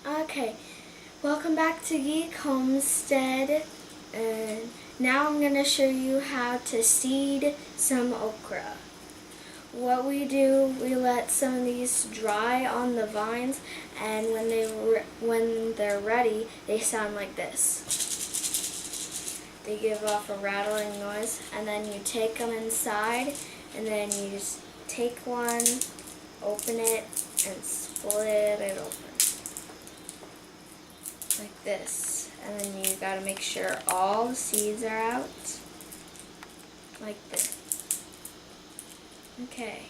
Okay, welcome back to Geek Homestead. And now I'm going to show you how to seed some okra. What we do, we let some of these dry on the vines, and when they're ready, they sound like this. They give off a rattling noise, and then you take them inside, and then you just take one, open it, and split it open. Like this, and then you gotta make sure all the seeds are out, like this. Okay,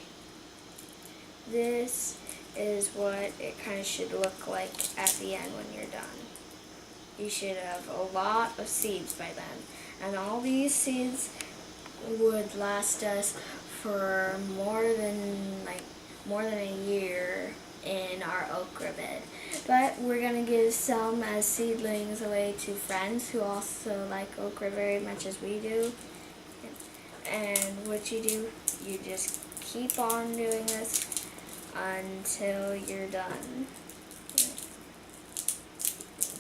this is what it kind of should look like at the end when you're done. You should have a lot of seeds by then, and all these seeds would last us for more than a year in our okra bed. But we're going to give some as seedlings away to friends who also like okra very much as we do. And what you do, you just keep on doing this until you're done.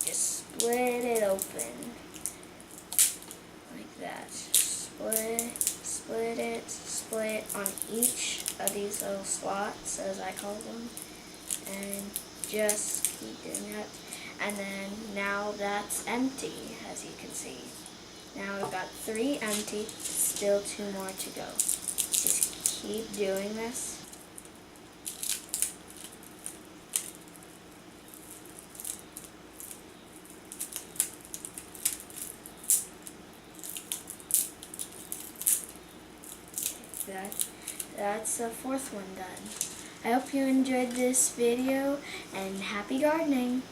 Just split it open like that. Split on each of these little slots, as I call them, and just keep doing that. And then now that's empty, as you can see. Now we've got 3 empty, still 2 more to go. Just keep doing this. That's the 4th one done. I hope you enjoyed this video, and happy gardening!